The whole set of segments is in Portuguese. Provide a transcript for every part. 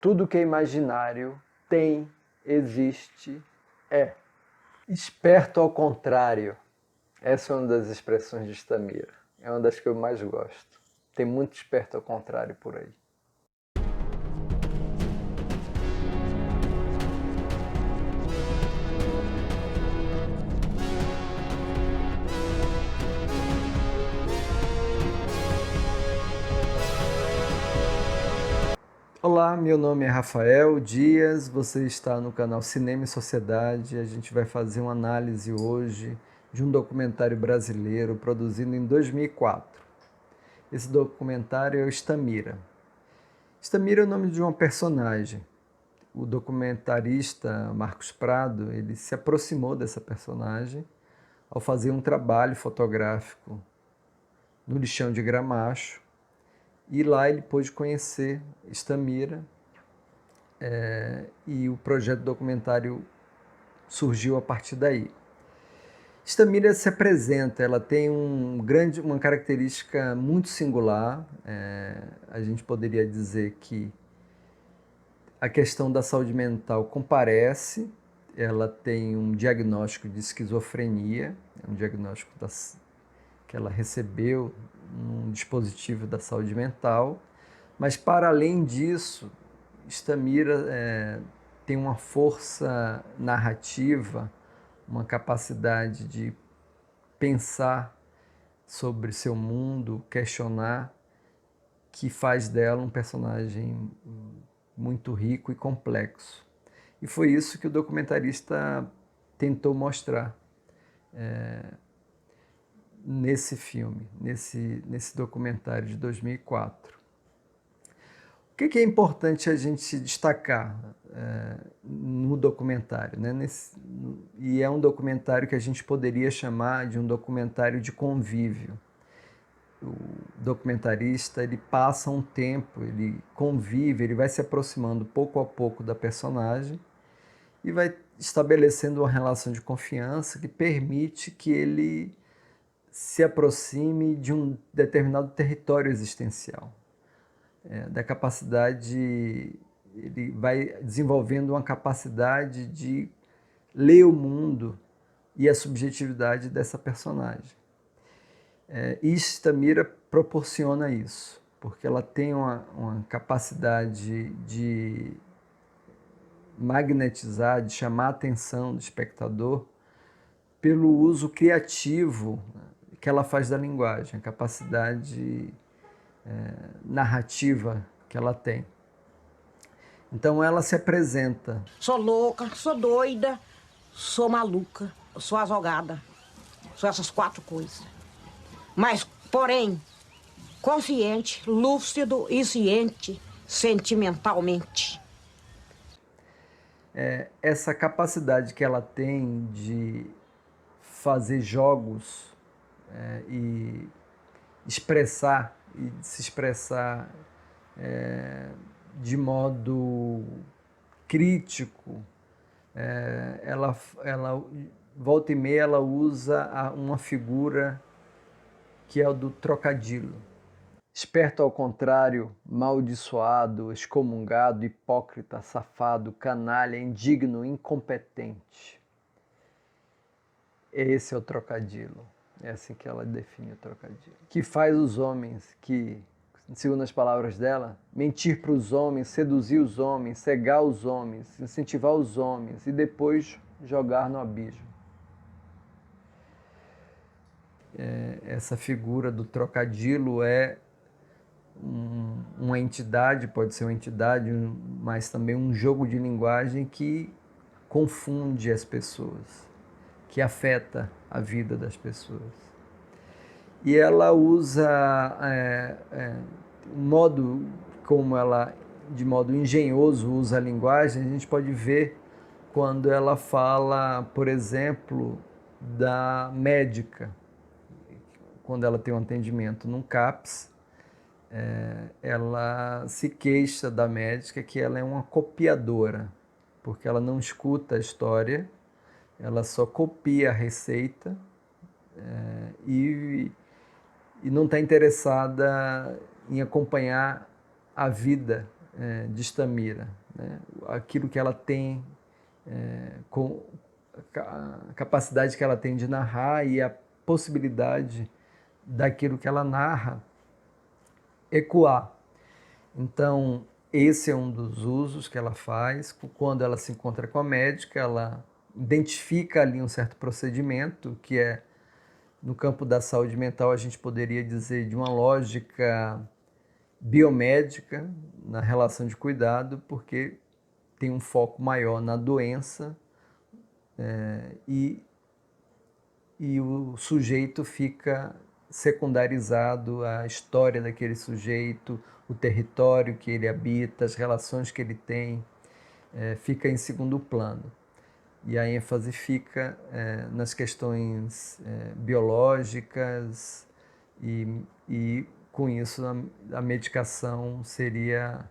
Tudo que é imaginário tem, existe, é. Esperto ao contrário. Essa é uma das expressões de Stamira. É uma das que eu mais gosto. Tem muito esperto ao contrário por aí. Olá, meu nome é Rafael Dias, você está no canal Cinema e Sociedade. A gente vai fazer uma análise hoje de um documentário brasileiro produzido em 2004. Esse documentário é o Stamira. Stamira é o nome de uma personagem. O documentarista Marcos Prado, ele se aproximou dessa personagem ao fazer um trabalho fotográfico no lixão de Gramacho, e lá ele pôde conhecer Stamira, e o projeto documentário surgiu a partir daí. Stamira se apresenta, ela tem uma característica muito singular. A gente poderia dizer que a questão da saúde mental comparece, ela tem um diagnóstico de esquizofrenia, é um diagnóstico que ela recebeu num dispositivo da saúde mental, mas para além disso, Stamira tem uma força narrativa, uma capacidade de pensar sobre seu mundo, questionar, que faz dela um personagem muito rico e complexo. E foi isso que o documentarista tentou mostrar nesse filme, nesse documentário de 2004. O que é importante a gente destacar no documentário, né? E é um documentário que a gente poderia chamar de um documentário de convívio. O documentarista, ele passa um tempo, ele convive, ele vai se aproximando pouco a pouco da personagem e vai estabelecendo uma relação de confiança que permite que ele se aproxime de um determinado território existencial. Da capacidade, ele vai desenvolvendo uma capacidade de ler o mundo e a subjetividade dessa personagem. E Stamira proporciona isso, porque ela tem uma capacidade de magnetizar, de chamar a atenção do espectador pelo uso criativo que ela faz da linguagem, a capacidade narrativa que ela tem. Então ela se apresenta. Sou louca, sou doida, sou maluca, sou azogada. Sou essas 4 coisas. Mas, porém, consciente, lúcido e ciente sentimentalmente. Essa capacidade que ela tem de fazer jogos e expressar, e de se expressar de modo crítico, ela volta e meia ela usa uma figura que é o do trocadilho. Esperto ao contrário, maldiçoado, excomungado, hipócrita, safado, canalha, indigno, incompetente. Esse é o trocadilho. É assim que ela define o trocadilho. Que faz os homens que, segundo as palavras dela, mentir para os homens, seduzir os homens, cegar os homens, incentivar os homens e depois jogar no abismo. Essa figura do trocadilho é uma entidade, pode ser uma entidade, mas também um jogo de linguagem que confunde as pessoas, que afeta a vida das pessoas. E ela usa de modo engenhoso usa a linguagem. A gente pode ver quando ela fala, por exemplo, da médica, quando ela tem um atendimento num CAPS, ela se queixa da médica que ela é uma copiadora, porque ela não escuta a história, ela só copia a receita e não está interessada em acompanhar a vida de Stamira, né? Aquilo que ela tem, com a capacidade que ela tem de narrar e a possibilidade daquilo que ela narra ecoar. Então, esse é um dos usos que ela faz. Quando ela se encontra com a médica, ela identifica ali um certo procedimento, que é, no campo da saúde mental, a gente poderia dizer de uma lógica biomédica na relação de cuidado, porque tem um foco maior na doença e o sujeito fica secundarizado à história daquele sujeito, o território que ele habita, as relações que ele tem, fica em segundo plano. E a ênfase fica nas questões biológicas e com isso a medicação seria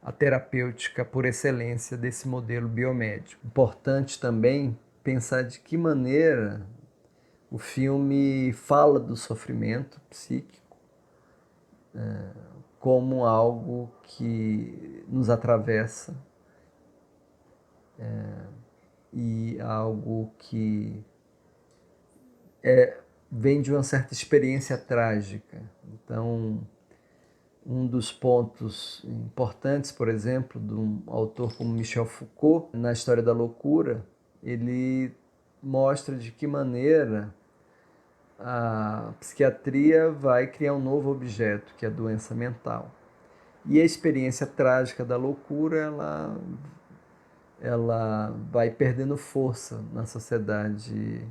a terapêutica por excelência desse modelo biomédico. Importante também pensar de que maneira o filme fala do sofrimento psíquico como algo que nos atravessa e algo que vem de uma certa experiência trágica. Então, um dos pontos importantes, por exemplo, de um autor como Michel Foucault, na História da Loucura, ele mostra de que maneira a psiquiatria vai criar um novo objeto, que é a doença mental. E a experiência trágica da loucura, ela vai perdendo força na sociedade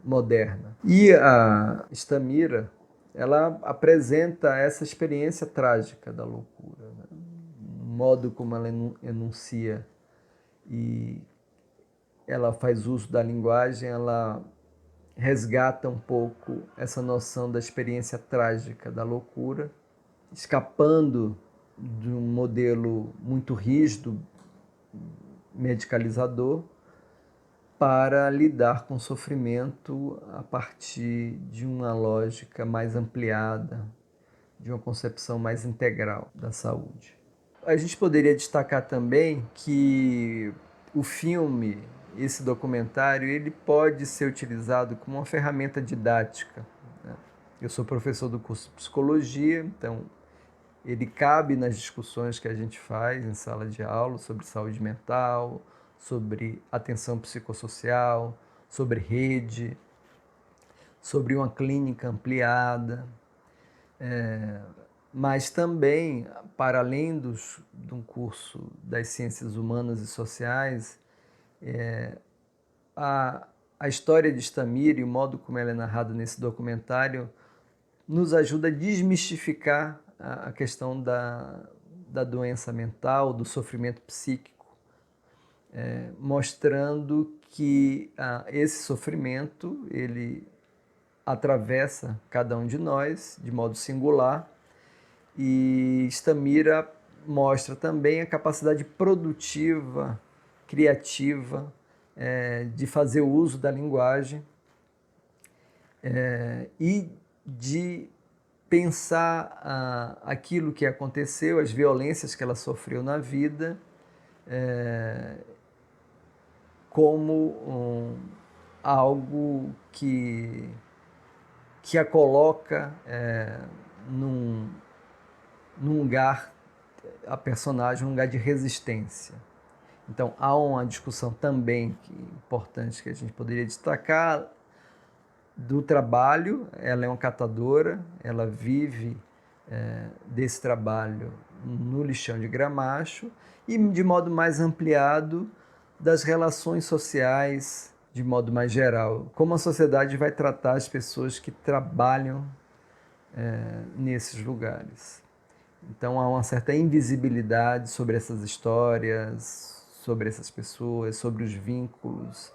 moderna. E a Stamira, ela apresenta essa experiência trágica da loucura, né? O modo como ela enuncia e ela faz uso da linguagem, ela resgata um pouco essa noção da experiência trágica da loucura, escapando de um modelo muito rígido, medicalizador, para lidar com o sofrimento a partir de uma lógica mais ampliada, de uma concepção mais integral da saúde. A gente poderia destacar também que o filme, esse documentário, ele pode ser utilizado como uma ferramenta didática, né? Eu sou professor do curso de psicologia, então ele cabe nas discussões que a gente faz em sala de aula sobre saúde mental, sobre atenção psicossocial, sobre rede, sobre uma clínica ampliada, mas também, para além de um curso das ciências humanas e sociais, a história de Stamira e o modo como ela é narrada nesse documentário nos ajuda a desmistificar a questão da doença mental, do sofrimento psíquico, mostrando que esse sofrimento ele atravessa cada um de nós de modo singular, e Stamira mostra também a capacidade produtiva, criativa, de fazer uso da linguagem e de pensar aquilo que aconteceu, as violências que ela sofreu na vida, como algo que a coloca num lugar, a personagem, num lugar de resistência. Então, há uma discussão também importante que a gente poderia destacar do trabalho. Ela é uma catadora, ela vive desse trabalho no lixão de Gramacho e, de modo mais ampliado, das relações sociais, de modo mais geral. Como a sociedade vai tratar as pessoas que trabalham nesses lugares. Então, há uma certa invisibilidade sobre essas histórias, sobre essas pessoas, sobre os vínculos,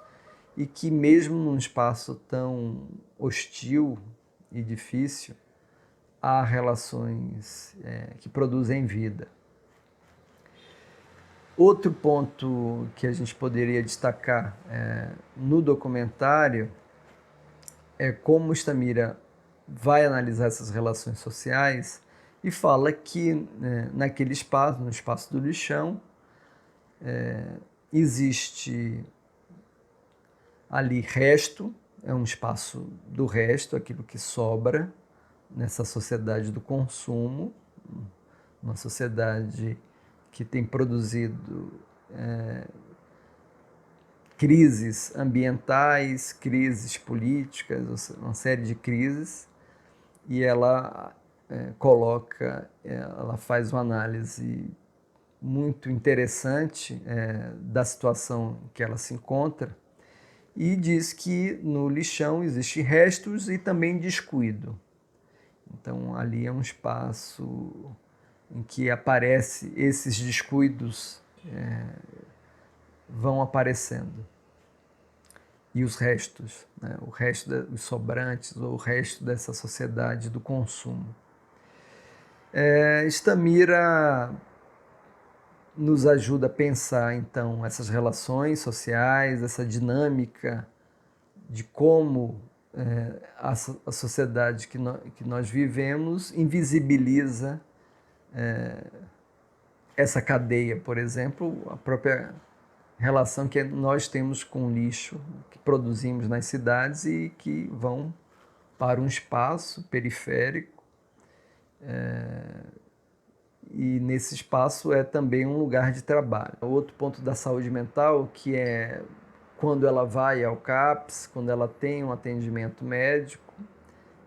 e que mesmo num espaço tão hostil e difícil, há relações que produzem vida. Outro ponto que a gente poderia destacar no documentário é como Stamira vai analisar essas relações sociais e fala que naquele espaço, no espaço do lixão, existe ali resto, é um espaço do resto, aquilo que sobra nessa sociedade do consumo, uma sociedade que tem produzido crises ambientais, crises políticas, uma série de crises, e ela ela faz uma análise muito interessante da situação que ela se encontra e diz que no lixão existem restos e também descuido. Então ali é um espaço em que aparece esses descuidos vão aparecendo. E os restos, né? O resto dos sobrantes, ou o resto dessa sociedade do consumo. Stamira nos ajuda a pensar, então, essas relações sociais, essa dinâmica de como a sociedade que nós vivemos invisibiliza essa cadeia, por exemplo, a própria relação que nós temos com o lixo que produzimos nas cidades e que vão para um espaço periférico. E nesse espaço é também um lugar de trabalho. Outro ponto da saúde mental, que é quando ela vai ao CAPS, quando ela tem um atendimento médico,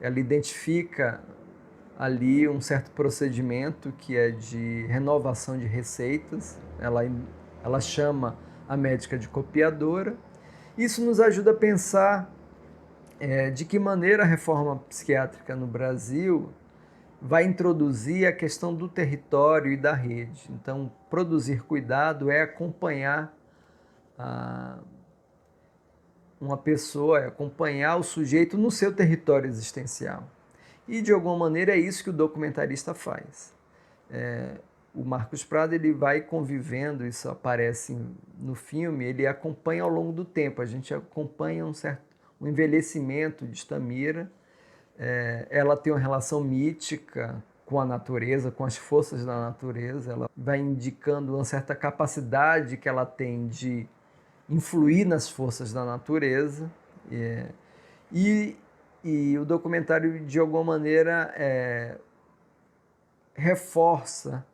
ela identifica ali um certo procedimento que é de renovação de receitas, ela chama a médica de copiadora. Isso nos ajuda a pensar de que maneira a reforma psiquiátrica no Brasil vai introduzir a questão do território e da rede. Então, produzir cuidado é acompanhar uma pessoa, é acompanhar o sujeito no seu território existencial. E, de alguma maneira, é isso que o documentarista faz. O Marcos Prado ele vai convivendo, isso aparece no filme, ele acompanha ao longo do tempo, a gente acompanha um envelhecimento de Stamira. Ela tem uma relação mítica com a natureza, com as forças da natureza, ela vai indicando uma certa capacidade que ela tem de influir nas forças da natureza. E o documentário, de alguma maneira, reforça,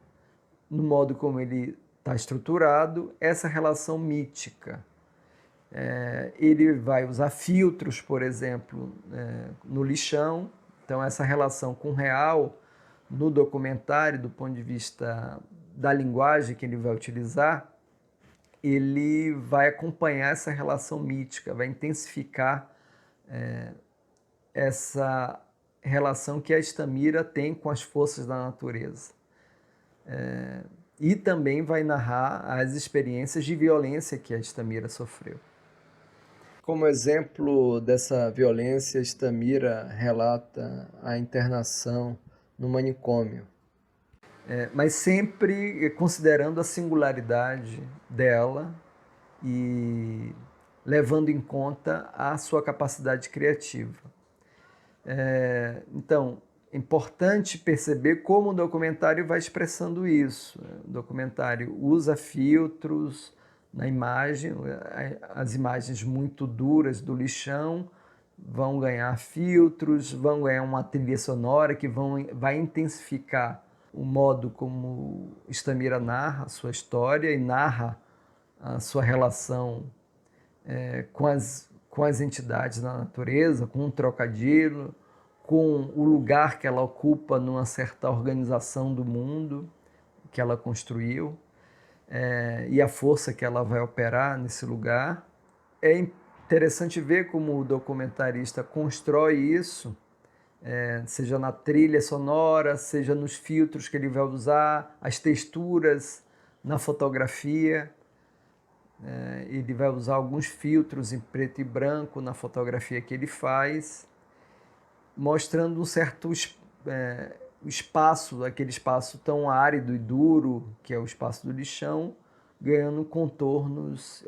no modo como ele está estruturado, essa relação mítica. Ele vai usar filtros, por exemplo, no lixão. Então, essa relação com o real, no documentário, do ponto de vista da linguagem que ele vai utilizar, ele vai acompanhar essa relação mítica, vai intensificar essa relação que a Stamira tem com as forças da natureza. E também vai narrar as experiências de violência que a Stamira sofreu. Como exemplo dessa violência, Stamira relata a internação no manicômio, mas sempre considerando a singularidade dela e levando em conta a sua capacidade criativa. Então, é importante perceber como o documentário vai expressando isso. O documentário usa filtros na imagem, as imagens muito duras do lixão vão ganhar filtros, vão ganhar uma trilha sonora que vai intensificar o modo como Stamira narra a sua história e narra a sua relação com as entidades da natureza, com o trocadilho, com o lugar que ela ocupa numa certa organização do mundo que ela construiu. E a força que ela vai operar nesse lugar. É interessante ver como o documentarista constrói isso, seja na trilha sonora, seja nos filtros que ele vai usar, as texturas na fotografia. Ele vai usar alguns filtros em preto e branco na fotografia que ele faz, mostrando um certo espaço, aquele espaço tão árido e duro que é o espaço do lixão, ganhando contornos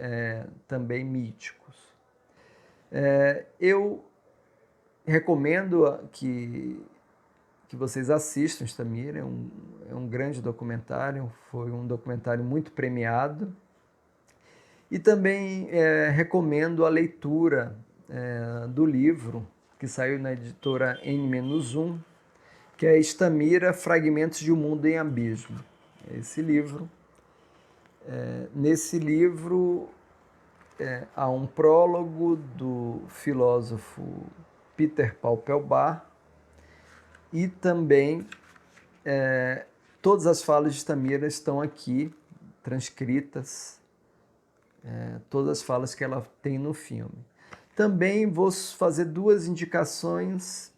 também míticos. Eu recomendo que que vocês assistam Estamira, é um grande documentário, foi um documentário muito premiado. E também recomendo a leitura do livro, que saiu na editora N-1, que é Estamira, Fragmentos de um Mundo em Abismo. Esse livro. Nesse livro há um prólogo do filósofo Peter Paul-Pelbar e também todas as falas de Estamira estão aqui, transcritas, todas as falas que ela tem no filme. Também vou fazer duas indicações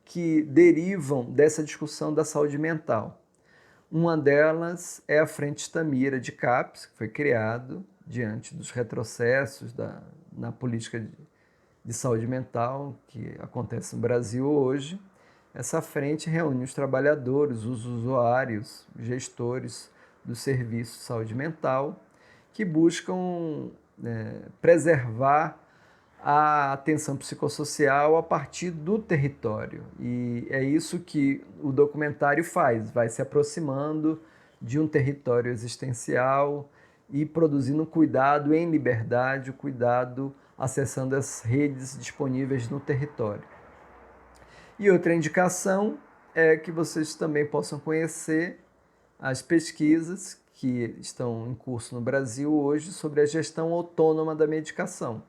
que derivam dessa discussão da saúde mental. Uma delas é a Frente Estamira de CAPES, que foi criado diante dos retrocessos na política de saúde mental que acontece no Brasil hoje. Essa frente reúne os trabalhadores, os usuários, os gestores do serviço de saúde mental, que buscam preservar a atenção psicossocial a partir do território. E é isso que o documentário faz, vai se aproximando de um território existencial e produzindo cuidado em liberdade, o cuidado acessando as redes disponíveis no território. E outra indicação é que vocês também possam conhecer as pesquisas que estão em curso no Brasil hoje sobre a gestão autônoma da medicação.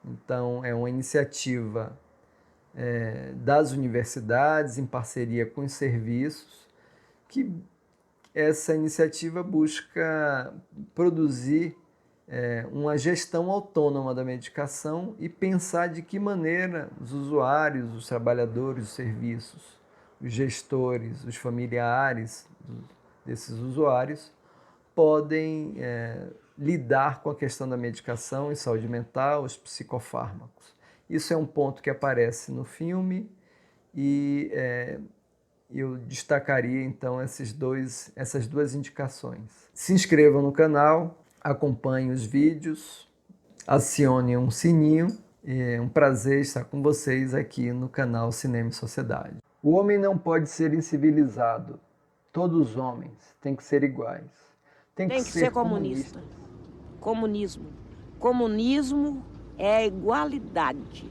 Então, é uma iniciativa das universidades, em parceria com os serviços, que essa iniciativa busca produzir uma gestão autônoma da medicação e pensar de que maneira os usuários, os trabalhadores dos serviços, os gestores, os familiares desses usuários podem lidar com a questão da medicação e saúde mental, os psicofármacos. Isso é um ponto que aparece no filme e eu destacaria então essas duas indicações. Se inscrevam no canal, acompanhem os vídeos, acione um sininho. É um prazer estar com vocês aqui no canal Cinema e Sociedade. O homem não pode ser incivilizado. Todos os homens têm que ser iguais. Tem que ser comunista. Comunismo. Comunismo é igualdade.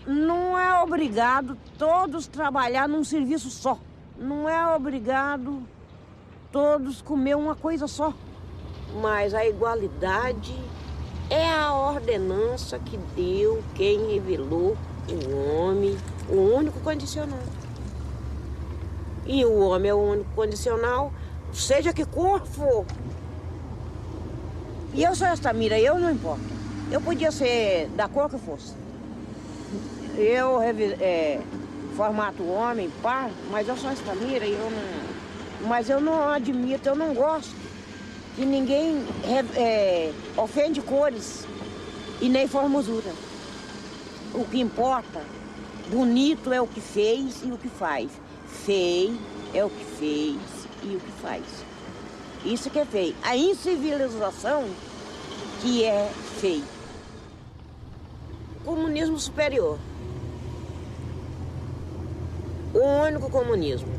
Não é obrigado todos trabalhar num serviço só. Não é obrigado todos comer uma coisa só. Mas a igualdade é a ordenança que deu quem revelou o homem, o único condicional. E o homem é o único condicional, seja que cor for. E eu sou Estamira, eu não importa. Eu podia ser da cor que fosse. Eu formato homem, pá, mas eu sou Estamira e mas eu não admito, eu não gosto que ninguém ofende cores e nem formosura. O que importa, bonito é o que fez e o que faz. Feio é o que fez e o que faz. Isso que é feio. A incivilização que é feio. Comunismo superior. O único comunismo.